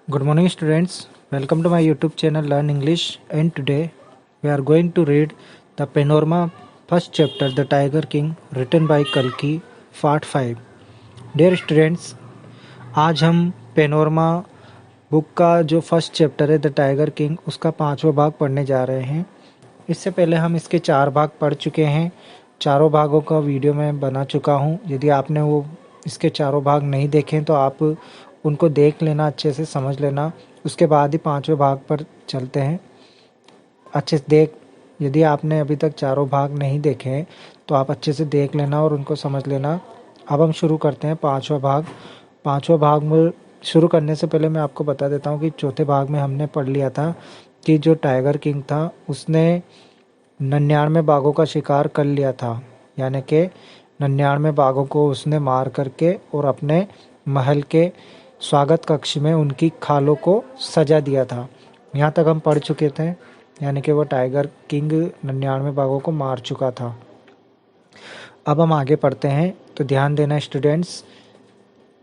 Good morning, students. Welcome to my YouTube channel Learn English. And today we are going to read the Panorama first chapter, The Tiger King, written by Kalki, Part 5. Dear students, आज हम panorama book का जो first chapter है the tiger king उसका 5वां भाग पढ़ने जा रहे हैं। इससे पहले हम इसके 4 भाग पढ़ चुके हैं। चारों भागों का वीडियो मैं बना चुका हूँ। यदि आपने वो इसके चारों भाग नहीं देखे तो आप उनको देख लेना, अच्छे से समझ लेना, उसके बाद ही 5वें भाग पर चलते हैं। अच्छे से यदि आपने अभी तक चारों भाग नहीं देखे हैं तो आप अच्छे से देख लेना और उनको समझ लेना। अब हम शुरू करते हैं 5वां भाग। 5वां भाग में शुरू करने से पहले मैं आपको बता देता हूँ कि चौथे भाग में हमने पढ़ लिया था कि जो टाइगर किंग था उसने 99 बाघों का शिकार कर लिया था, यानी कि 99 बाघों को उसने मार करके और अपने महल के स्वागत कक्ष में उनकी खालों को सजा दिया था। यहाँ तक हम पढ़ चुके थे, यानी कि वो टाइगर किंग 99 बाघों को मार चुका था। अब हम आगे पढ़ते हैं, तो ध्यान देना स्टूडेंट्स।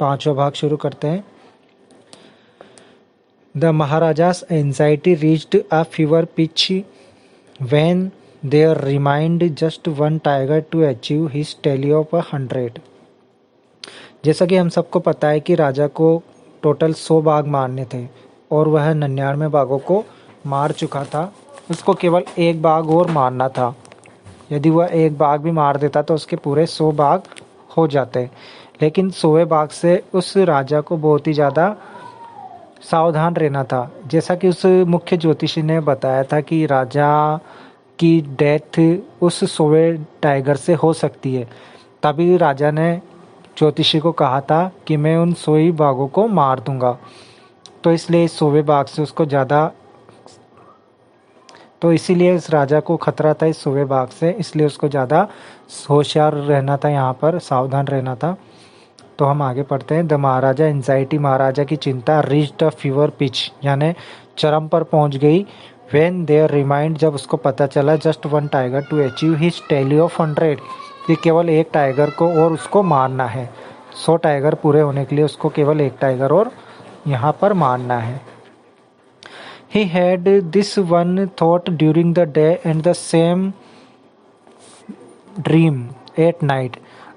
5वां भाग शुरू करते हैं। The Maharaja's anxiety reached a fever pitch when there remained just one tiger to achieve his tally of 100। जैसा कि हम सबको पता है कि राजा को टोटल 100 बाघ मारने थे और वह 99 बाघों को मार चुका था। उसको केवल एक बाघ और मारना था। यदि वह एक बाघ भी मार देता तो उसके पूरे 100 बाघ हो जाते, लेकिन 100वें बाघ से उस राजा को बहुत ही ज़्यादा सावधान रहना था। जैसा कि उस मुख्य ज्योतिषी ने बताया था कि राजा की डेथ उस 100वें टाइगर से हो सकती है, तभी राजा ने ज्योतिषी को कहा था कि मैं उन 100 ही बाघों को मार दूंगा। तो इसलिए इस 100वें बाघ से उसको इसीलिए इस राजा को खतरा था इस 100वें बाघ से, इसलिए उसको ज़्यादा होशियार रहना था, यहाँ पर सावधान रहना था। तो हम आगे पढ़ते हैं। द महाराजा एंजाइटी, महाराजा की चिंता, रीच्ड अ फीवर पिच, यानी चरम पर पहुंच गई। व्हेन देयर रिमाइंड, जब उसको पता चला, just one tiger to achieve his tally of 100, कि केवल एक टाइगर को और उसको मारना है। 100 टाइगर पूरे होने के लिए उसको केवल एक टाइगर और यहाँ पर मारना है। He had this one thought during the day and the same dream at night।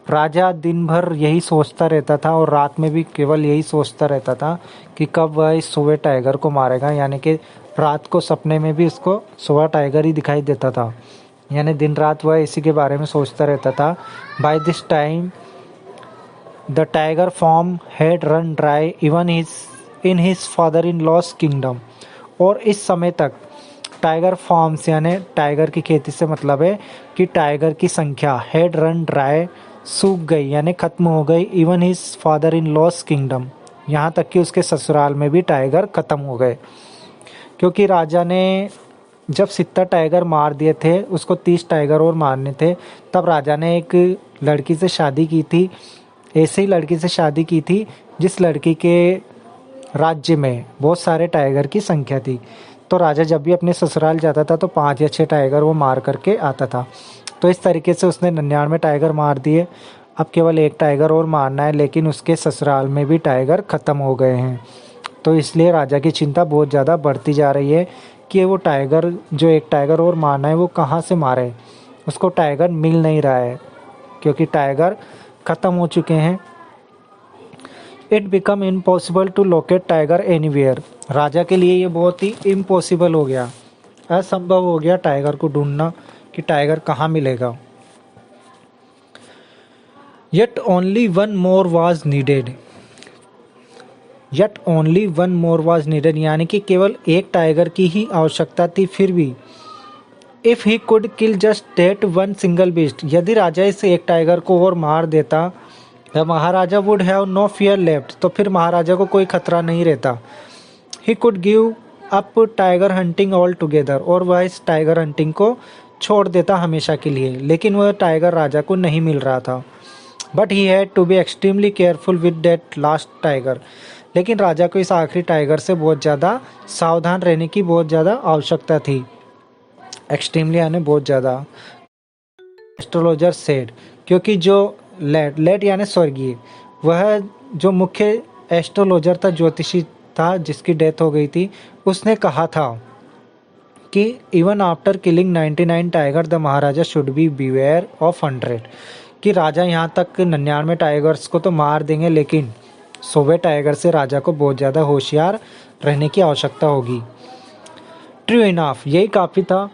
राजा दिन भर यही सोचता रहता था और रात में भी केवल यही सोचता रहता था कि कब वह इस 100वें टाइगर को मारेगा, यानी कि रात को सपने में भी उसको 100वां टाइगर ही दिखाई देता था, यानी दिन रात वह इसी के बारे में सोचता रहता था। By this time the tiger form had run dry even in his father in law's kingdom. और इस समय तक टाइगर फार्म्स, यानी टाइगर की खेती से मतलब है कि टाइगर की संख्या हेड रन ड्राई, सूख गई, यानी खत्म हो गई। Even his father in law's kingdom, यहाँ तक कि उसके ससुराल में भी टाइगर खत्म हो गए, क्योंकि राजा ने जब 70 टाइगर मार दिए थे, उसको 30 टाइगर और मारने थे। तब राजा ने एक लड़की से शादी की थी, ऐसे ही लड़की से शादी की थी जिस लड़की के राज्य में बहुत सारे टाइगर की संख्या थी। तो राजा जब भी अपने ससुराल जाता था तो 5 या 6 टाइगर वो मार करके आता था। तो इस तरीके से उसने 99 टाइगर मार दिए। अब केवल एक टाइगर और मारना है, लेकिन उसके ससुराल में भी टाइगर ख़त्म हो गए हैं। तो इसलिए राजा की चिंता बहुत ज़्यादा बढ़ती जा रही है कि वो टाइगर, जो एक टाइगर और मारना है, वो कहाँ से मारे। उसको टाइगर मिल नहीं रहा है क्योंकि टाइगर ख़त्म हो चुके हैं। It become impossible to locate tiger anywhere. राजा के लिए ये बहुत ही इम्पॉसिबल हो गया, असंभव हो गया टाइगर को ढूंढना कि टाइगर कहाँ मिलेगा। Yet only one more was needed। Yet only one more was needed, यानी कि केवल एक टाइगर की ही आवश्यकता थी। फिर भी If he could kill just that one single beast, यदि राजा इस एक टाइगर को और मार देता, the Maharaja would have no fear left, तो फिर महाराजा को कोई खतरा नहीं रहता। He could give up tiger hunting altogether, और वह इस टाइगर हंटिंग को छोड़ देता हमेशा के लिए, लेकिन वह टाइगर राजा को नहीं मिल रहा था। But he had to be extremely careful with that last tiger, लेकिन राजा को इस आखिरी टाइगर से बहुत ज़्यादा सावधान रहने की बहुत ज़्यादा आवश्यकता थी। एक्सट्रीमली यानी बहुत ज़्यादा। एस्ट्रोलॉजर सेड, क्योंकि जो लेट यानी स्वर्गीय, वह जो मुख्य एस्ट्रोलॉजर था, ज्योतिषी था जिसकी डेथ हो गई थी, उसने कहा था कि even after killing 99 tiger the Maharaja should be beware of 100, कि राजा यहाँ तक 99 टाइगर्स को तो मार देंगे लेकिन 100वें टाइगर से राजा को बहुत ज़्यादा होशियार रहने की आवश्यकता होगी। ट्रू इनफ, यही काफ़ी था।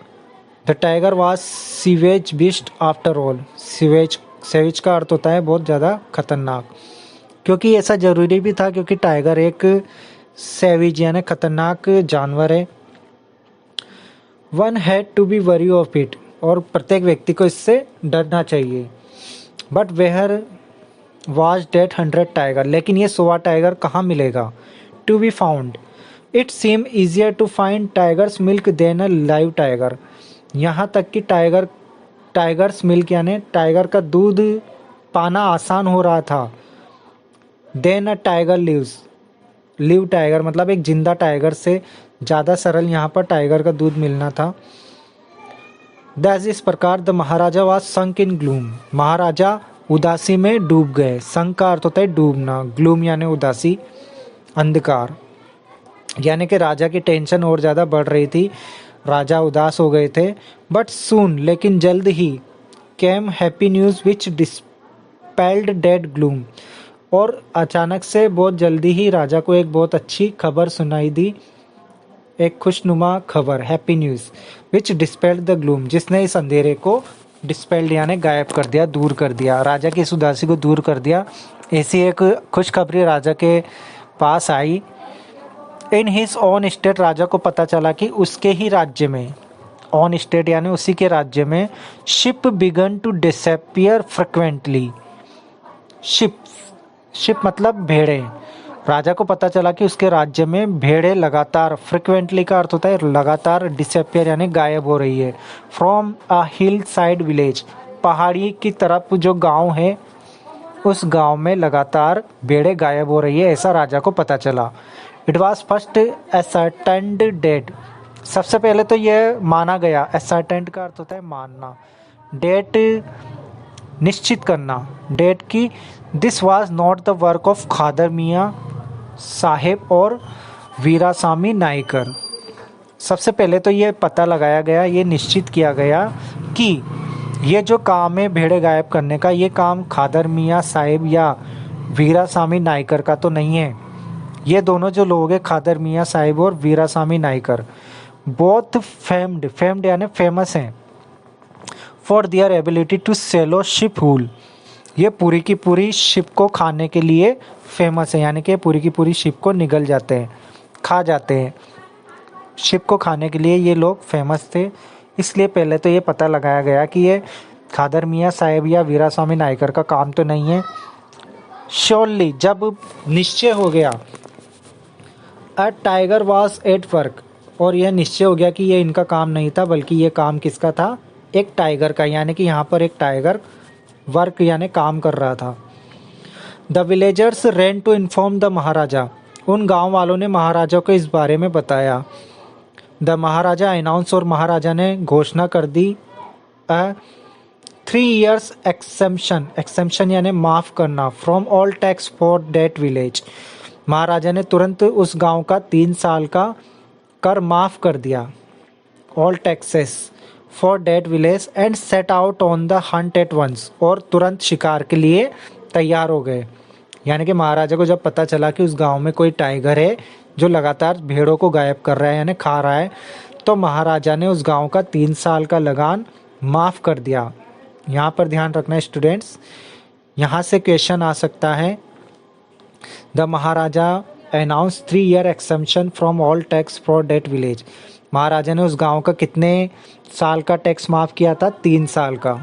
The tiger was savage beast after all. Savage का अर्थ होता है बहुत ज़्यादा खतरनाक, क्योंकि ऐसा ज़रूरी भी था क्योंकि टाइगर एक सेविज यानी खतरनाक जानवर है। One had to be wary of it, और प्रत्येक व्यक्ति को इससे डरना चाहिए। But where was that 100 tiger, लेकिन ये 100वां टाइगर कहाँ मिलेगा? To be found, it seem easier to find tiger's milk than a live tiger. यहाँ तक कि टाइगर्स मिल्क यानी टाइगर का दूध पाना आसान हो रहा था। Than a tiger live tiger मतलब एक जिंदा टाइगर से ज़्यादा सरल यहाँ पर टाइगर का दूध मिलना था। दैस इस प्रकार the Maharaja was sunk in gloom, महाराजा उदासी में डूब गए। संक का अर्थ होता है डूबना, ग्लूम यानी उदासी, अंधकार, यानी कि राजा की टेंशन और ज़्यादा बढ़ रही थी, राजा उदास हो गए थे। बट सून, लेकिन जल्द ही, came happy news which dispelled the gloom, और अचानक से बहुत जल्दी ही राजा को एक बहुत अच्छी खबर सुनाई दी, एक खुशनुमा खबर, happy news, which dispelled the gloom, जिसने इस अंधेरे को डिस्पेल्ड यानी गायब कर दिया, दूर कर दिया, राजा की इस उदासी को दूर कर दिया। ऐसी एक खुशखबरी राजा के पास आई। इन हिज ऑन स्टेट, राजा को पता चला कि उसके ही राज्य में, ऑन स्टेट यानी उसी के राज्य में, sheep began to disappear frequently. Sheep मतलब भेड़े। राजा को पता चला कि उसके राज्य में भेड़े लगातार, फ्रिक्वेंटली का अर्थ होता है लगातार, डिसअपियर यानी गायब हो रही है। From a hill side village, पहाड़ी की तरफ जो गांव है उस गांव में लगातार भेड़े गायब हो रही है, ऐसा राजा को पता चला। इट वॉज फर्स्ट एसर्टेंड डेट, सबसे पहले तो यह माना गया। एसर्टेंड का अर्थ होता है मानना, डेट निश्चित करना, डेट की। This was not the work of Khader Mian Sahib और वीरासामी नाइकर। सबसे पहले तो ये पता लगाया गया, ये निश्चित किया गया कि ये जो काम है भेड़े गायब करने का, ये काम खादर मियाँ साहेब या वीरासामी नाइकर का तो नहीं है। ये दोनों जो लोग हैं, खादर मियाँ साहिब और वीरासामी नाइकर, बोथ फेम्ड यानी फेमस हैं for their ability to sail ship hull, ये पूरी की पूरी शिप को खाने के लिए फेमस है, यानी कि पूरी की पूरी शिप को निगल जाते हैं, खा जाते हैं। शिप को खाने के लिए ये लोग फेमस थे, इसलिए पहले तो ये पता लगाया गया कि ये खादर मियाँ साहिब या वीरास्वामी नायकर का काम तो नहीं है। श्योरली, जब निश्चय हो गया, a tiger was at work, और यह निश्चय हो गया कि ये इनका काम नहीं था बल्कि ये काम किसका था, एक टाइगर का, यानी कि यहाँ पर एक टाइगर वर्क यानी काम कर रहा था। The villagers ran to inform the Maharaja, उन गांव वालों ने महाराजा को इस बारे में बताया। द महाराजा अनाउंस, और महाराजा ने घोषणा कर दी, 3 years एक्सेम्पशन यानी माफ़ करना, from all tax for that village, महाराजा ने तुरंत उस गांव का 3 साल का कर माफ़ कर दिया, all taxes for that village, and set out on the hunt at once, और तुरंत शिकार के लिए तैयार हो गए। यानी कि महाराजा को जब पता चला कि उस गांव में कोई टाइगर है जो लगातार भेड़ों को गायब कर रहा है यानी खा रहा है, तो महाराजा ने उस गांव का 3 साल का लगान माफ़ कर दिया। यहाँ पर ध्यान रखना स्टूडेंट्स, यहाँ से क्वेश्चन आ सकता है। The Maharaja announce 3 year exemption from all tax for that village, महाराजा ने उस गांव का कितने साल का टैक्स माफ़ किया था, 3 साल का,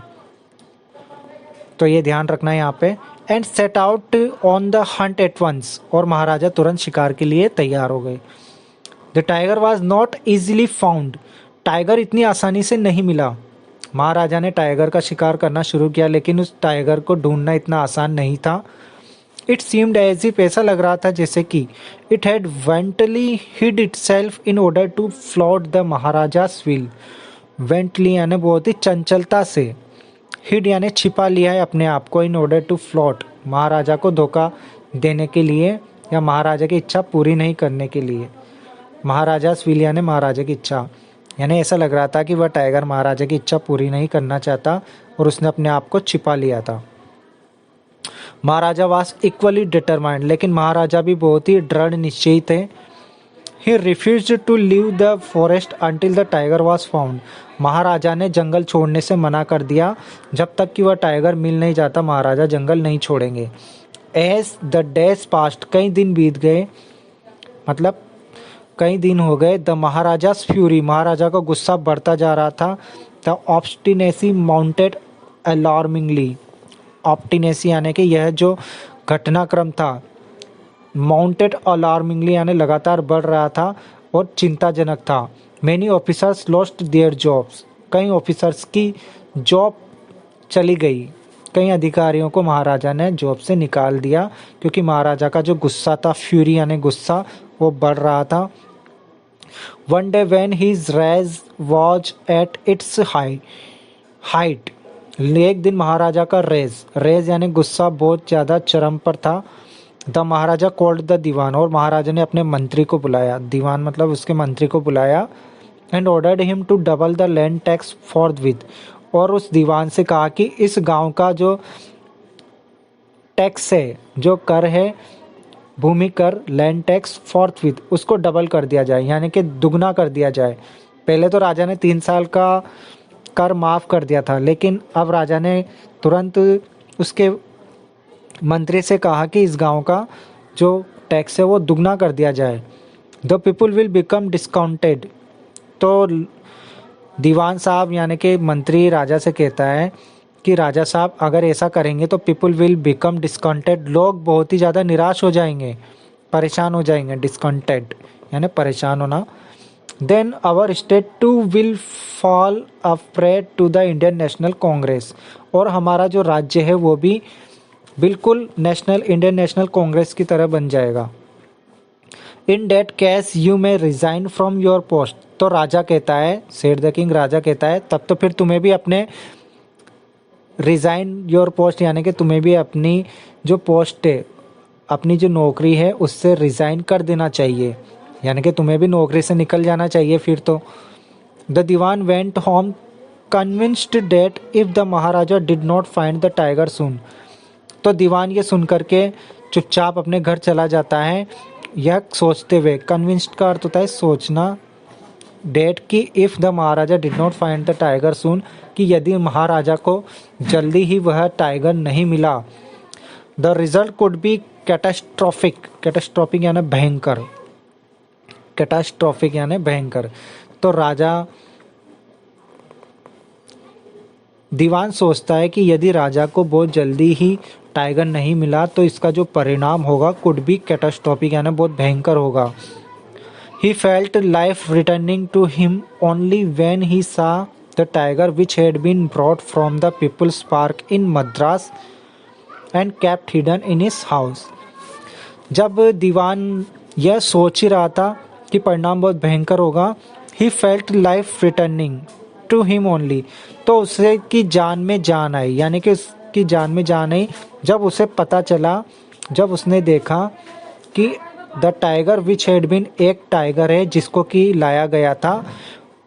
तो ये ध्यान रखना है यहाँ पे। And set out on the hunt at once, और महाराजा तुरंत शिकार के लिए तैयार हो गए। The tiger was not easily found, tiger इतनी आसानी से नहीं मिला। महाराजा ने टाइगर का शिकार करना शुरू किया, लेकिन उस टाइगर को ढूंढना इतना आसान नहीं था। इट सीम्ड एज इफ, ऐसा लग रहा था जैसे कि it had wantonly hid itself in order to flout the Maharaja's will, wantonly यानी बहुत ही चंचलता से, हिड यानी छिपा लिया है अपने आप को, इन ऑर्डर टू फ्लॉट, महाराजा को धोखा देने के लिए, या महाराजा की इच्छा पूरी नहीं करने के लिए। महाराजा विल यानी महाराजा की इच्छा, यानी ऐसा लग रहा था कि वह टाइगर महाराजा की इच्छा पूरी नहीं करना चाहता और उसने अपने आप को छिपा लिया था। महाराजा वाज इक्वली डिटरमाइंड, लेकिन महाराजा भी बहुत ही दृढ़ निश्चयी थे। He refused to leave the forest until the tiger was found. महाराजा ने जंगल छोड़ने से मना कर दिया, जब तक कि वह टाइगर मिल नहीं जाता महाराजा जंगल नहीं छोड़ेंगे। एज द डेज पास्ट, कई दिन बीत गए, मतलब कई दिन हो गए। द महाराजा's फ्यूरी, महाराजा का गुस्सा बढ़ता जा रहा था। The obstinacy mounted alarmingly, obstinacy यानी कि यह जो घटनाक्रम था, माउंटेड अलार्मिंगली यानी लगातार बढ़ रहा था और चिंताजनक था। Many officers lost their jobs, कई ऑफिसर्स की जॉब चली गई, कई अधिकारियों को महाराजा ने जॉब से निकाल दिया, क्योंकि महाराजा का जो गुस्सा था, फ्यूरी यानी गुस्सा, वो बढ़ रहा था। One day when his rage was at its height, एक दिन महाराजा का रेज यानी गुस्सा बहुत ज़्यादा चरम पर था। द महाराजा कॉल्ड द दीवान, और महाराजा ने अपने मंत्री को बुलाया, दीवान मतलब उसके मंत्री को बुलाया। And ordered him to double the land tax forthwith, और उस दीवान से कहा कि इस गांव का जो टैक्स है, जो कर है, भूमि कर, लैंड टैक्स फॉरथविथ, उसको डबल कर दिया जाए, यानी कि दुगना कर दिया जाए। पहले तो राजा ने 3 साल का कर माफ़ कर दिया था, लेकिन अब राजा ने तुरंत उसके मंत्री से कहा कि इस गांव का जो टैक्स है वो दुगना कर दिया जाए। The people will become discounted, तो दीवान साहब यानी कि मंत्री राजा से कहता है कि राजा साहब अगर ऐसा करेंगे तो पीपल विल बिकम डिस्काउंटेड, लोग बहुत ही ज़्यादा निराश हो जाएंगे, परेशान हो जाएंगे। डिस्काउंटेड यानी परेशान होना। Then our state too will fall a prey to the Indian National Congress, और हमारा जो राज्य है वो भी बिल्कुल इंडियन नेशनल कांग्रेस की तरह बन जाएगा। In that case you may resign from your post, तो राजा कहता है, सेड द किंग, राजा कहता है तब तो फिर तुम्हें भी अपने रिजाइन योर पोस्ट यानी कि तुम्हें भी अपनी जो पोस्ट है, अपनी जो नौकरी है उससे रिजाइन कर देना चाहिए, यानी कि तुम्हें भी नौकरी से निकल जाना चाहिए फिर तो। The dewan went home convinced that if the Maharaja did not find the tiger soon, तो दीवान ये सुन करके चुपचाप अपने घर चला जाता है, यह सोचते हुए, कन्विंस्ड का अर्थ होता है सोचना, डेट कि if the Maharaja did not find the tiger soon, कि यदि महाराजा को जल्दी ही वह टाइगर नहीं मिला, the result could be catastrophic यानी भयंकर, कैटास्ट्रॉफिक यानी भयंकर। तो राजा दीवान सोचता है कि यदि राजा को बहुत जल्दी ही टाइगर नहीं मिला तो इसका जो परिणाम होगा कुड बी कैटास्ट्रॉफिक यानी बहुत भयंकर होगा। He felt life returning to him only when he saw the tiger which had been brought from the People's Park in Madras and kept hidden in his house. जब दीवान यह सोच ही रहा था कि परिणाम बहुत भयंकर होगा, he felt life returning to him only, तो उसे की जान में जान आई, यानी कि उसकी जान में जान आई जब उसे पता चला, जब उसने देखा कि the tiger which had been, एक टाइगर है जिसको कि लाया गया था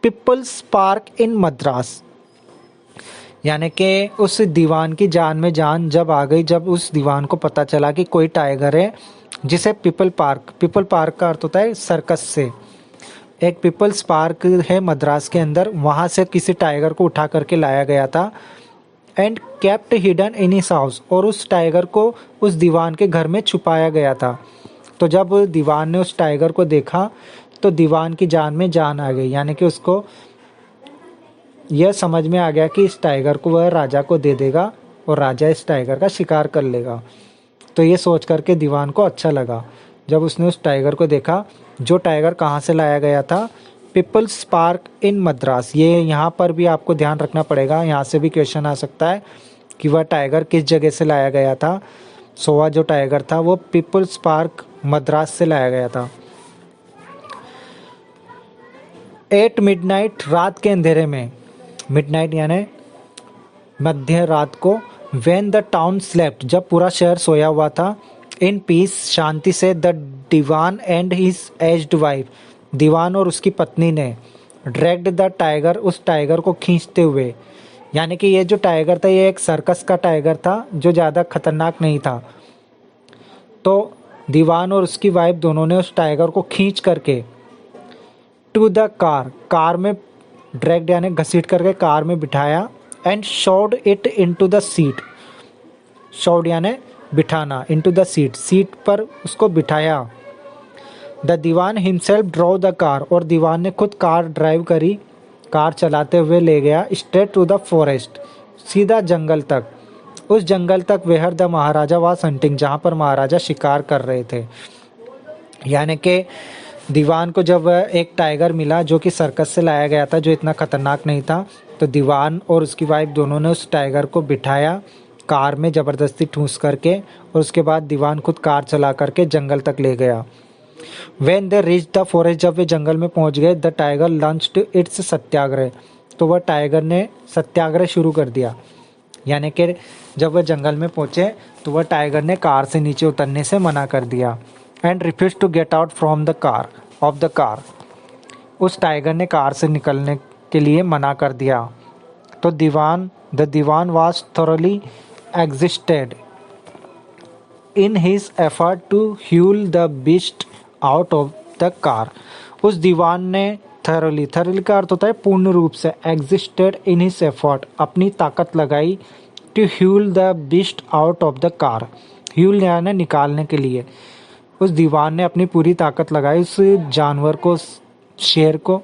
पीपल्स पार्क इन मद्रास, यानी कि उस दीवान की जान में जान जब आ गई, जब उस दीवान को पता चला कि कोई टाइगर है जिसे पीपल पार्क का अर्थ होता है सर्कस से, एक पीपल्स पार्क है मद्रास के अंदर, वहाँ से किसी टाइगर को उठा करके लाया गया था। And kept hidden in his house, और उस टाइगर को उस दीवान के घर में छुपाया गया था। तो जब दीवान ने उस टाइगर को देखा तो दीवान की जान में जान आ गई, यानी कि उसको यह समझ में आ गया कि इस टाइगर को वह राजा को दे देगा और राजा इस टाइगर का शिकार कर लेगा। तो ये सोच करके दीवान को अच्छा लगा जब उसने उस टाइगर को देखा, जो टाइगर कहाँ से लाया गया था, पीपल्स पार्क इन मद्रास। ये यहाँ पर भी आपको ध्यान रखना पड़ेगा, यहाँ से भी क्वेश्चन आ सकता है कि वह टाइगर किस जगह से लाया गया था। सोवा जो टाइगर था वो पीपल्स पार्क मद्रास से लाया गया था। एट मिडनाइट, रात के अंधेरे में, मिडनाइट यानी मध्य रात को, व्हेन द टाउन स्लेप्ट, जब पूरा शहर सोया हुआ था, इन पीस, शांति से, the dewan and his aged wife, दीवान और उसकी पत्नी ने, ड्रैग्ड द टाइगर, उस टाइगर को खींचते हुए, यानी कि ये जो टाइगर था ये एक सर्कस का टाइगर था जो ज़्यादा खतरनाक नहीं था। तो दीवान और उसकी वाइफ दोनों ने उस टाइगर को खींच करके टू द कार, कार में ड्रैग्ड यानी घसीट करके कार में बिठाया, and shoved it into the seat, shoved यानी बिठाना, इनटू द सीट, सीट पर उसको बिठाया। The Dewan himself drove the car, और दीवान ने खुद कार ड्राइव करी, कार चलाते हुए ले गया स्ट्रेट टू द फॉरेस्ट, सीधा जंगल तक, उस जंगल तक where the Maharaja was hunting, जहाँ पर महाराजा शिकार कर रहे थे। यानी कि दीवान को जब एक टाइगर मिला जो कि सर्कस से लाया गया था, जो इतना खतरनाक नहीं था, तो दीवान और उसकी वाइफ दोनों ने उस टाइगर को बिठाया कार में ज़बरदस्ती ठूंस करके, और उसके बाद दीवान खुद कार चला करके जंगल तक ले गया। When they reached the forest, जब वे जंगल में पहुंच गए, द टाइगर लॉन्च्ड इट्स सत्याग्रह, तो वह टाइगर ने सत्याग्रह शुरू कर दिया। यानी कि जब वह जंगल में पहुंचे तो वह टाइगर ने कार से नीचे उतरने से मना कर दिया। And refuse to get out from the car of the car, उस टाइगर ने कार से निकलने के लिए मना कर दिया। तो the dewan was thoroughly exhausted in his effort to haul the beast out of the car, उस दीवान ने थरोली का अर्थ होता है पूर्ण रूप से, एग्जिस्टेड इन हिज एफर्ट, अपनी ताकत लगाई, to haul the beast out of the car, haul यानी निकालने के लिए, उस दीवान ने अपनी पूरी ताकत लगाई उस जानवर को, शेर को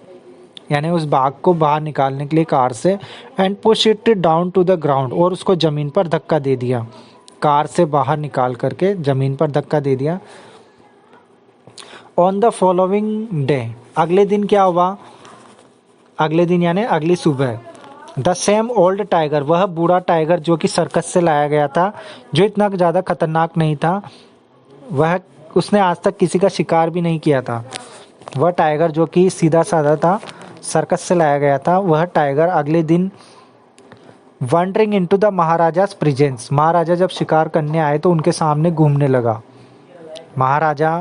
यानी उस बाघ को बाहर निकालने के लिए कार से। And push it down to the ground, और उसको ज़मीन पर धक्का दे दिया, कार से बाहर निकाल करके ज़मीन पर धक्का दे दिया। ऑन द फॉलोइंग डे, अगले दिन क्या हुआ, अगले दिन यानी अगली सुबह, द सेम ओल्ड टाइगर, वह बूढ़ा टाइगर जो कि सर्कस से लाया गया था, जो इतना ज़्यादा खतरनाक नहीं था, वह उसने आज तक किसी का शिकार भी नहीं किया था, वह टाइगर जो कि सीधा साधा था, सर्कस से लाया गया था, वह टाइगर अगले दिन वंडरिंग इनटू द महाराजा's प्रेजेंस, महाराजा जब शिकार करने आए तो उनके सामने घूमने लगा, महाराजा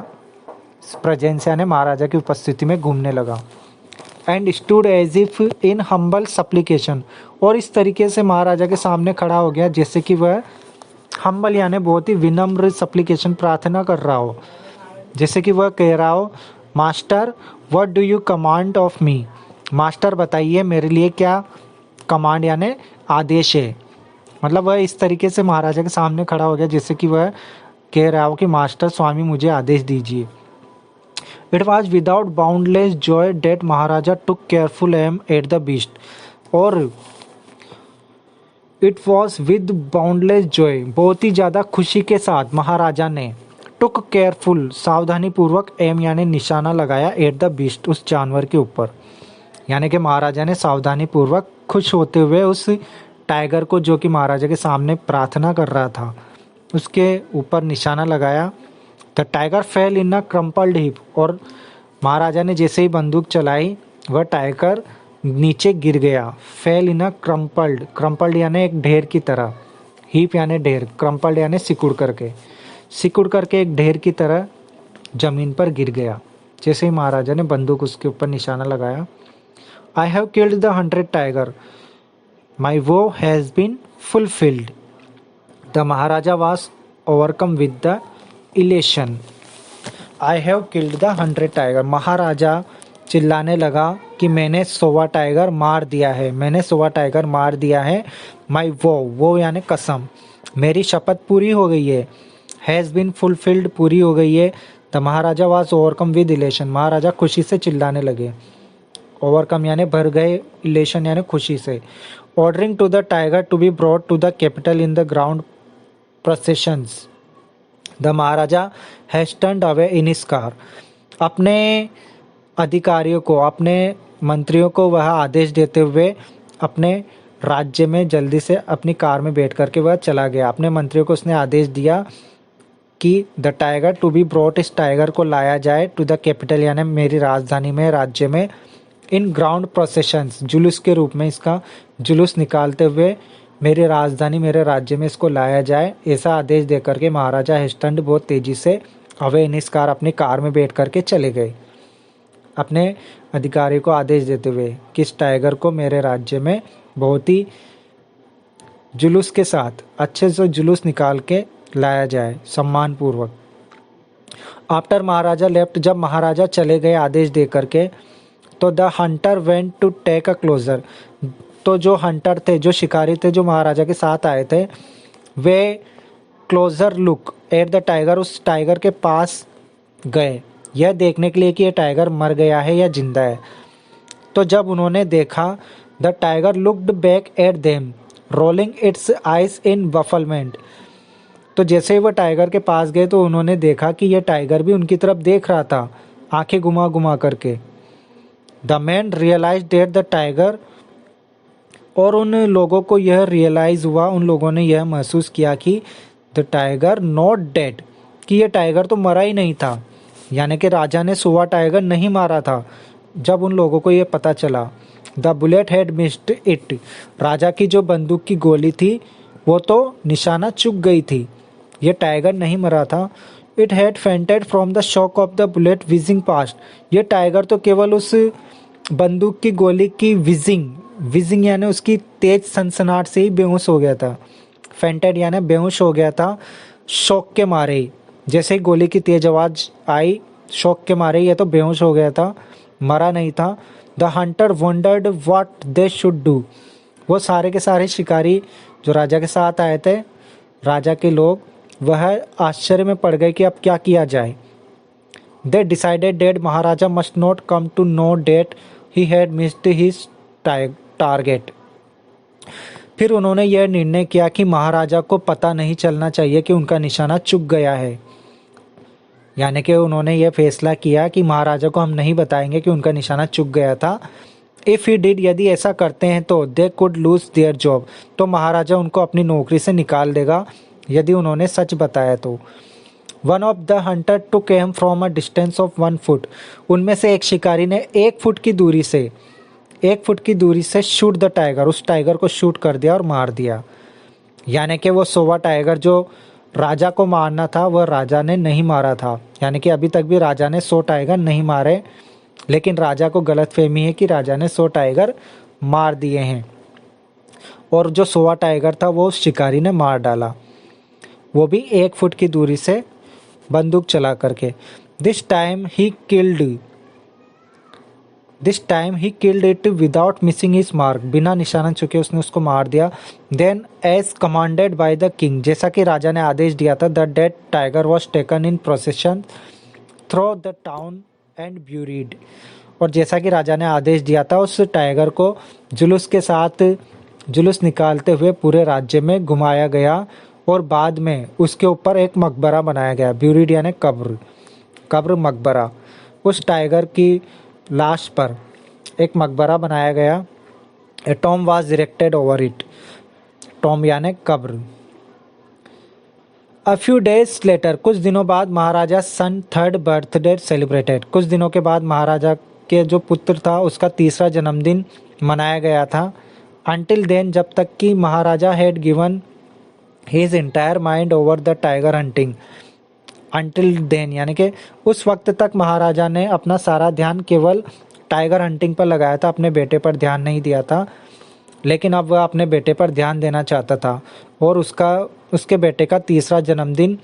प्रेजेंस यानी महाराजा की उपस्थिति में घूमने लगा। And stood as if in humble supplication, और इस तरीके से महाराजा के सामने खड़ा हो गया जैसे कि वह हम्बल यानी बहुत ही विनम्र सप्लीकेशन, प्रार्थना कर रहा हो, जैसे कि वह कह रहा हो, master what do you command of me, master बताइए मेरे लिए क्या कमांड यानी आदेश है। मतलब वह इस तरीके से महाराजा के सामने खड़ा हो गया जैसे कि वह कह रहा हो कि मास्टर स्वामी मुझे आदेश दीजिए। It was without boundless joy that Maharaja took careful aim at the beast, और it was with boundless joy, बहुत ही ज़्यादा खुशी के साथ महाराजा ने टुक केयरफुल, सावधानी पूर्वक, एम यानी निशाना लगाया, एट द बीस्ट, उस जानवर के ऊपर, यानी कि महाराजा ने सावधानी पूर्वक खुश होते हुए उस टाइगर को जो कि महाराजा के सामने प्रार्थना कर रहा था उसके ऊपर निशाना लगाया। The tiger fail in a crumpled heap, और महाराजा ने जैसे ही बंदूक चलाई वह टाइगर नीचे गिर गया। फेल इन अ क्रम्पल्ड यानी एक ढेर की तरह, हीप यानी ढेर, क्रम्पल्ड यानी सिकुड़ करके एक ढेर की तरह जमीन पर गिर गया जैसे ही महाराजा ने बंदूक उसके ऊपर निशाना लगाया। I have killed the 100 tiger, my vow has been fulfilled, the Maharaja was overcome with the elation. I have killed the 100 tiger, महाराजा चिल्लाने लगा कि मैंने 100 टाइगर मार दिया है, मैंने 100 टाइगर मार दिया है। माई वो यानी कसम, मेरी शपथ पूरी हो गई है, हैज़ बीन फुलफिल्ड पूरी हो गई है। The Maharaja was overcome with elation, महाराजा खुशी से चिल्लाने लगे, ओवरकम यानी भर गए, इलेशन यानी खुशी से। Ordering to the tiger to be brought to the capital in the grand processions, the Maharaja has turned away in his car, अपने अधिकारियों को, अपने मंत्रियों को वह आदेश देते हुए अपने राज्य में जल्दी से अपनी कार में बैठ करके वह चला गया। अपने मंत्रियों को उसने आदेश दिया कि the tiger to be brought, इस टाइगर को लाया जाए, टू द कैपिटल यानी मेरी राजधानी में, राज्य में, इन ग्राउंड प्रोसेशंस, जुलूस के रूप में, इसका जुलूस निकालते हुए, मेरी राजधानी मेरे राज्य में इसको लाया जाए, ऐसा आदेश देकर के महाराजा हेस्टन बहुत तेजी से अवे निस्कार अपनी कार में बैठ करके चले गए, अपने अधिकारी को आदेश देते हुए कि इस टाइगर को मेरे राज्य में बहुत ही जुलूस के साथ अच्छे से जुलूस निकाल के लाया जाए सम्मान पूर्वक। आफ्टर महाराजा लेफ्ट, जब महाराजा चले गए आदेश दे करके, तो the hunter went to take a closer, तो जो हंटर थे, जो शिकारी थे, जो महाराजा के साथ आए थे, वे closer look at the tiger, उस टाइगर के पास गए यह देखने के लिए कि यह टाइगर मर गया है या जिंदा है। तो जब उन्होंने देखा, the tiger looked back at them rolling its eyes in bafflement, तो जैसे ही वह टाइगर के पास गए तो उन्होंने देखा कि यह टाइगर भी उनकी तरफ देख रहा था, आंखें घुमा घुमा करके। The man realise that the tiger, और उन लोगों को यह रियलाइज हुआ, उन लोगों ने यह महसूस किया कि द टाइगर नॉट डेड, कि यह टाइगर तो मरा ही नहीं था, यानी कि राजा ने सुआ टाइगर नहीं मारा था। जब उन लोगों को यह पता चला, the bullet had missed it, राजा की जो बंदूक की गोली थी वो तो निशाना चूक गई थी, यह टाइगर नहीं मरा था। It had fainted from the shock of the bullet wheezing past, यह टाइगर तो केवल उस बंदूक की गोली की विजिंग यानी उसकी तेज सनसनाहट से ही बेहोश हो गया था। फेंटेड यानी बेहोश हो गया था शौक के मारे, जैसे ही गोली की तेज आवाज आई, शौक के मारे ये तो बेहोश हो गया था, मरा नहीं था। The hunter wondered what they should do, वो सारे के सारे शिकारी जो राजा के साथ आए थे, राजा के लोग, वह आश्चर्य में पड़ गए कि अब क्या किया जाए। They decided that Maharaja must not come to know that he had missed his target, फिर उन्होंने यह निर्णय किया कि महाराजा को पता नहीं चलना चाहिए कि उनका निशाना चूक गया है, यानी कि उन्होंने यह फैसला किया कि महाराजा को हम नहीं बताएंगे कि उनका निशाना चूक गया था। इफ़ ही डिड, यदि ऐसा करते हैं तो they could lose their job, तो महाराजा उनको अपनी नौकरी से निकाल देगा यदि उन्होंने सच बताया तो। One of the Hunter took him from a distance of 1 foot, उनमें से एक शिकारी ने 1 फुट की दूरी से शूट द टाइगर, उस टाइगर को शूट कर दिया और मार दिया। यानी कि वो सोवा टाइगर जो राजा को मारना था वह राजा ने नहीं मारा था, यानी कि अभी तक भी राजा ने 100 टाइगर नहीं मारे, लेकिन राजा को गलतफहमी है कि राजा ने 100 टाइगर मार दिए हैं, और जो सोवा टाइगर था वो उस शिकारी ने मार डाला, वो भी 1 फुट की दूरी से बंदूक चला करके। This time he killed it without missing his mark, बिना निशाना चुके उसने उसको मार दिया। Then as commanded by the king, जैसा कि राजा ने आदेश दिया था, the dead tiger was taken in procession through the town and buried, और जैसा कि राजा ने आदेश दिया था उस टाइगर को जुलूस के साथ जुलूस निकालते हुए पूरे राज्य में घुमाया गया, और बाद में उसके ऊपर एक मकबरा बनाया गया, ब्यूरीड यानी कब्र मकबरा, उस टाइगर की लाश पर एक मकबरा बनाया गया। A tomb was erected over it, tomb यानी कब्र। अ फ्यू डेज लेटर, कुछ दिनों बाद महाराजा सन 3rd बर्थडे सेलिब्रेटेड, कुछ दिनों के बाद महाराजा के जो पुत्र था उसका 3रा जन्मदिन मनाया गया था। अंटिल देन, जब तक कि Maharaja had given his entire mind over the tiger hunting, until then यानी कि उस वक्त तक महाराजा ने अपना सारा ध्यान केवल टाइगर हंटिंग पर लगाया था, अपने बेटे पर ध्यान नहीं दिया था, लेकिन अब वह अपने बेटे पर ध्यान देना चाहता था, और उसके बेटे का 3रा जन्मदिन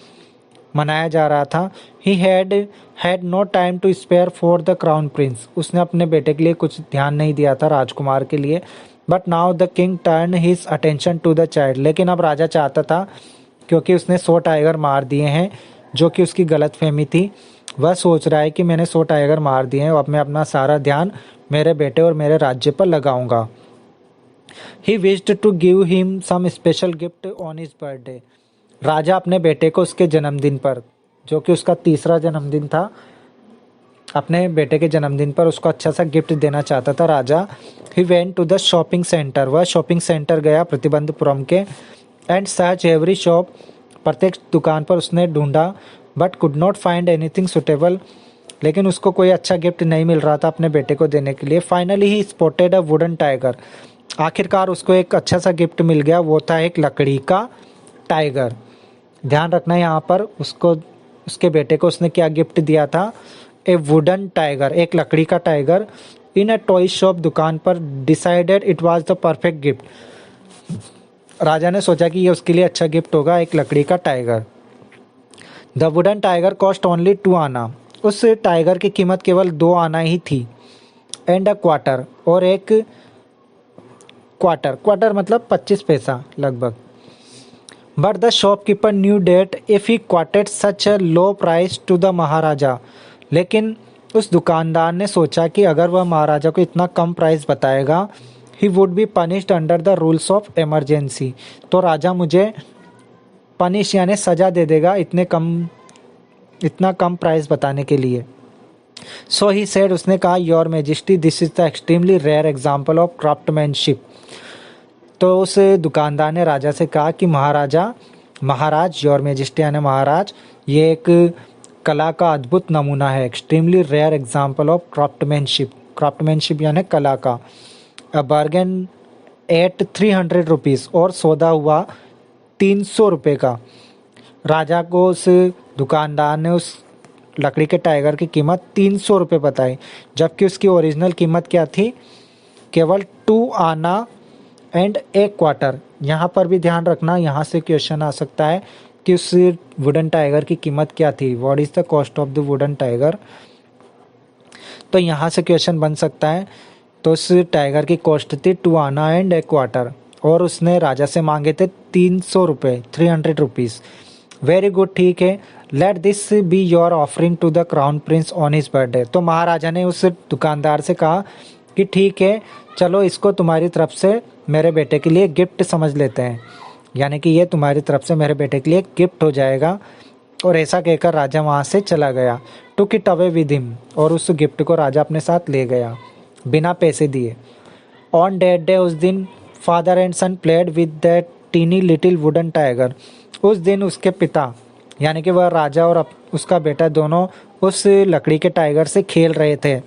मनाया जा रहा था। He had no time to spare for the crown prince, उसने अपने बेटे के लिए कुछ ध्यान नहीं दिया था, राजकुमार के लिए। But now the king turn his attention to the child, लेकिन अब राजा चाहता था, क्योंकि उसने 100 टाइगर मार दिए हैं जो कि उसकी गलत फहमी थी, वह सोच रहा है कि मैंने 100 टाइगर मार दिए हैं और अब मैं अपना सारा ध्यान मेरे बेटे और मेरे राज्य पर लगाऊंगा। He wished to give him some special gift on his birthday, राजा अपने बेटे को उसके जन्मदिन पर, जो कि उसका 3रा जन्मदिन था, अपने बेटे के जन्मदिन पर उसको अच्छा सा गिफ्ट देना चाहता था राजा। He went to the shopping centre, वह शॉपिंग सेंटर गया प्रतिबंधपुरम के, एंड सर्च एवरी शॉप, प्रत्येक दुकान पर उसने ढूंढा, but could not find anything suitable, लेकिन उसको कोई अच्छा गिफ्ट नहीं मिल रहा था अपने बेटे को देने के लिए। Finally he spotted a wooden tiger, आखिरकार उसको एक अच्छा सा गिफ्ट मिल गया, वो था एक लकड़ी का टाइगर। ध्यान रखना यहाँ पर उसको, उसके बेटे को उसने क्या गिफ्ट दिया था, ए वुडन टाइगर, एक लकड़ी का tiger. In a toy shop, दुकान पर, decided it was the perfect gift. राजा ने सोचा कि ये उसके लिए अच्छा गिफ्ट होगा, एक लकड़ी का tiger. The wooden tiger cost only 2 आना, उस टाइगर की कीमत केवल 2 आना ही थी। एंड अ क्वार्टर, और एक क्वार्टर, क्वार्टर मतलब 25 पैसा लगभग। But the shopkeeper knew that if he quoted such a low price to the Maharaja, लेकिन उस दुकानदार ने सोचा कि अगर वह महाराजा को इतना कम प्राइस बताएगा, he would be punished under the rules of emergency, तो राजा मुझे पनिश यानी सजा दे देगा इतना कम प्राइस बताने के लिए। सो ही सेड, उसने कहा, your majesty this is the extremely rare example of craftsmanship. तो उस दुकानदार ने राजा से कहा कि महाराज, योर मैजेस्टी यानी महाराज, ये एक कला का अद्भुत नमूना है, extremely rare example of craftsmanship, craftsmanship यानी कला का। अ बार्गेन एट 300 रुपीज़, और सौदा हुआ 300 रुपये का। राजा को उस दुकानदार ने उस लकड़ी के टाइगर की कीमत 300 रुपये बताई, जबकि उसकी ओरिजिनल कीमत क्या थी, केवल 2 आना एंड एक क्वार्टर। यहाँ पर भी ध्यान रखना, यहाँ से क्वेश्चन आ सकता है कि उस वुडन टाइगर की कीमत क्या थी, what is the cost of the wooden tiger. तो यहाँ से क्वेश्चन बन सकता है। तो उस टाइगर की कॉस्ट थी 2 आना एंड एक क्वार्टर, और उसने राजा से मांगे थे 300 रुपये, 300 रुपीज़। वेरी गुड, ठीक है, let this be your offering to the crown prince on his birthday. तो महाराजा ने उस दुकानदार से कहा कि ठीक है, चलो इसको तुम्हारी तरफ से मेरे बेटे के लिए गिफ्ट समझ लेते हैं, यानी कि ये तुम्हारी तरफ से मेरे बेटे के लिए गिफ्ट हो जाएगा। और ऐसा कहकर राजा वहाँ से चला गया। Took it away with him, और उस गिफ्ट को राजा अपने साथ ले गया बिना पैसे दिए। ऑन डेट डे, उस दिन father and son played with that tiny little wooden tiger. उस दिन उसके पिता यानी कि वह राजा और उसका बेटा दोनों उस लकड़ी के टाइगर से खेल रहे थे।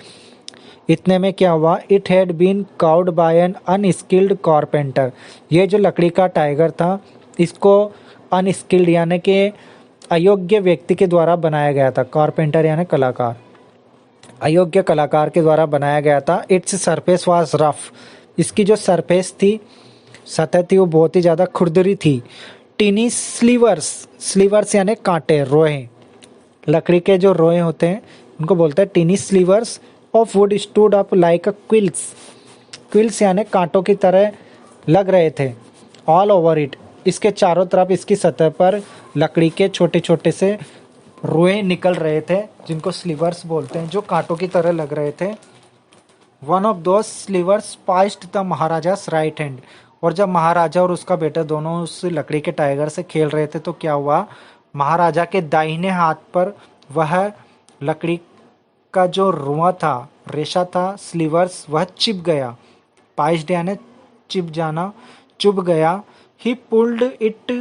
इतने में क्या हुआ, it had been carved by an unskilled carpenter. ये जो लकड़ी का टाइगर था, इसको अनस्किल्ड यानी कि अयोग्य व्यक्ति के द्वारा बनाया गया था। कारपेंटर यानी कलाकार, अयोग्य कलाकार के द्वारा बनाया गया था। इट्स सरफेस वाज रफ, इसकी जो सरफेस थी, सतह थी, वो बहुत ही ज़्यादा खुरदरी थी। टीनी स्लीवर्स, स्लीवर्स यानी कांटे, रोए, लकड़ी के जो रोए होते हैं उनको बोलते हैं tiny slivers of wood stood up like a quills, quills यानी कांटों की तरह लग रहे थे। ऑल ओवर इट, इसके चारों तरफ, इसकी सतह पर लकड़ी के छोटे छोटे से रोए निकल रहे थे, जिनको स्लीवर्स बोलते हैं, जो कांटों की तरह लग रहे थे। One of those slivers pierced the Maharaja's right hand. और जब महाराजा और उसका बेटा दोनों उस लकड़ी के टाइगर से खेल रहे थे, तो क्या हुआ, महाराजा के दाहिने हाथ पर वह लकड़ी का जो रुआ था, रेशा था, स्लीवर्स, वह चिप गया। पाइस्ड यानी चिप जाना, चुभ गया। ही pulled it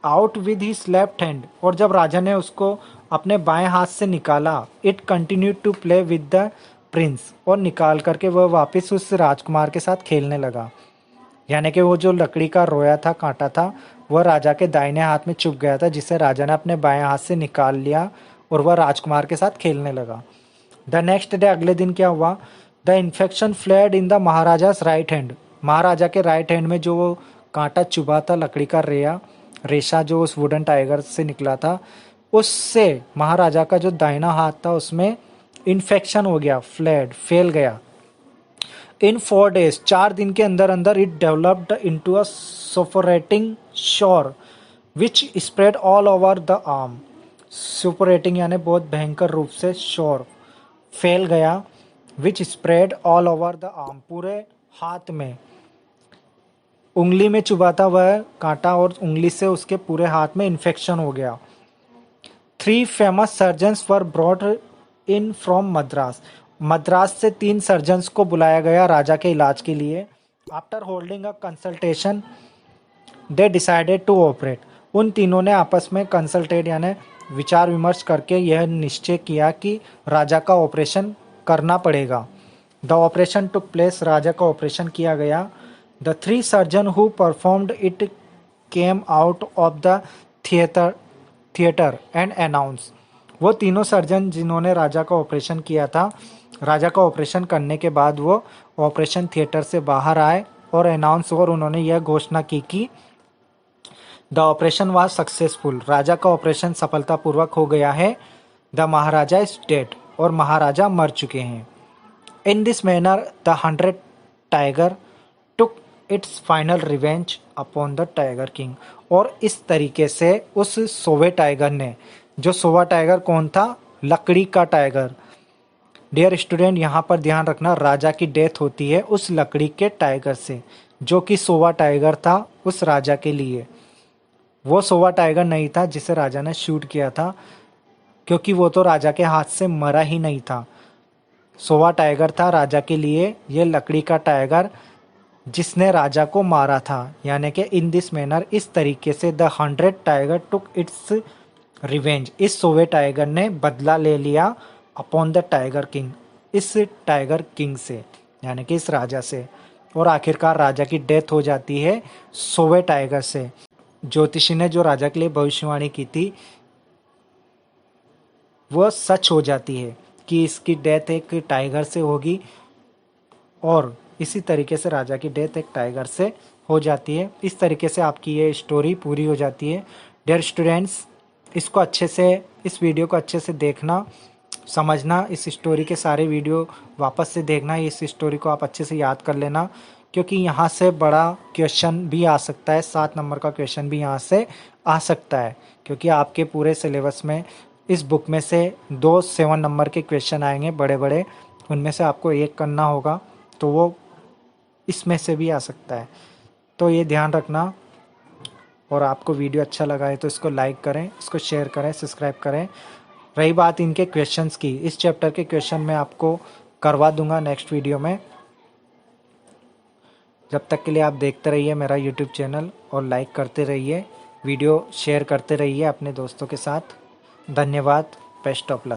out with his left hand. और जब राजा ने उसको अपने बाएं हाथ से निकाला, it continued to play with the prince, और निकाल करके वह वापस उस राजकुमार के साथ खेलने लगा। यानी कि वो जो लकड़ी का रोया था, कांटा था, वह राजा के दाहिने हाथ में चुभ गया था, जिसे राजा ने अपने बाएं हाथ से निकाल लिया और वह राजकुमार के साथ खेलने लगा। द नेक्स्ट डे, अगले दिन क्या हुआ, the infection flared in the Maharaja's right hand. महाराजा के राइट हैंड में जो वो कांटा चुभा था, लकड़ी का रेशा जो उस वुडन टाइगर से निकला था, उससे महाराजा का जो दाहिना हाथ था उसमें इन्फेक्शन हो गया, फ्लेड, फैल गया। इन 4 days, 4 दिन के अंदर अंदर, it developed into a suffocating sore which spread all over the arm. Suppurating यानी बहुत भयंकर रूप से, शोर, फैल गया, which spread all over the arm, पूरे हाथ में। उंगली में चुभा था वह कांटा, और उंगली से उसके पूरे हाथ में इन्फेक्शन हो गया। 3 famous surgeons were brought in from Madras. Madras से 3 सर्जन्स को बुलाया गया राजा के इलाज के लिए। After holding a consultation they decided to operate. उन तीनों ने आपस में कंसल्टेट यानी विचार विमर्श करके यह निश्चय किया कि राजा का ऑपरेशन करना पड़ेगा। द ऑपरेशन टुक प्लेस, राजा का ऑपरेशन किया गया। The 3 surgeon who performed it came out of the theatre and announce. वो तीनों सर्जन जिन्होंने राजा का ऑपरेशन किया था, राजा का ऑपरेशन करने के बाद वो ऑपरेशन थिएटर से बाहर आए और अनाउंस और उन्होंने यह घोषणा की कि द ऑपरेशन वाज सक्सेसफुल, राजा का ऑपरेशन सफलतापूर्वक हो गया है। द महाराजा इज डेड, और महाराजा मर चुके हैं। In this manner the 100 tiger took its final revenge upon the tiger king. और इस तरीके से उस 100वें टाइगर ने, जो 100वां टाइगर कौन था? लकड़ी का टाइगर। डियर स्टूडेंट, यहाँ पर ध्यान रखना, राजा की डेथ होती है उस लकड़ी के टाइगर से, जो कि 100वां टाइगर था उस राजा के लिए। वो 100वां टाइगर नहीं था जिसे राजा ने शूट किया था, क्योंकि वो तो राजा के हाथ से मरा ही नहीं था। 100वां टाइगर था राजा के लिए ये लकड़ी का टाइगर, जिसने राजा को मारा था। यानी कि इन दिस मैनर, इस तरीके से the 100 tiger took its revenge, इस 100वें टाइगर ने बदला ले लिया अपॉन द टाइगर किंग, इस टाइगर किंग से, यानी कि इस राजा से। और आखिरकार राजा की डेथ हो जाती है 100वें टाइगर से। ज्योतिषी ने जो राजा के लिए भविष्यवाणी की थी वो सच हो जाती है कि इसकी डेथ एक टाइगर से होगी, और इसी तरीके से राजा की डेथ एक टाइगर से हो जाती है। इस तरीके से आपकी ये स्टोरी पूरी हो जाती है। डियर स्टूडेंट्स, इसको अच्छे से, इस वीडियो को अच्छे से देखना, समझना, इस स्टोरी के सारे वीडियो वापस से देखना, इस स्टोरी को आप अच्छे से याद कर लेना, क्योंकि यहाँ से बड़ा क्वेश्चन भी आ सकता है, 7 नंबर का क्वेश्चन भी यहाँ से आ सकता है, क्योंकि आपके पूरे सिलेबस में इस बुक में से 2 7 नंबर के क्वेश्चन आएंगे बड़े बड़े, उनमें से आपको एक करना होगा, तो वो इसमें से भी आ सकता है। तो ये ध्यान रखना। और आपको वीडियो अच्छा लगा है तो इसको लाइक करें, इसको शेयर करें, सब्सक्राइब करें। रही बात इनके क्वेश्चंस की, इस चैप्टर के क्वेश्चन मैं आपको करवा दूंगा नेक्स्ट वीडियो में। जब तक के लिए आप देखते रहिए मेरा यूट्यूब चैनल और लाइक करते रहिए, वीडियो शेयर करते रहिए अपने दोस्तों के साथ। धन्यवाद। Best of luck.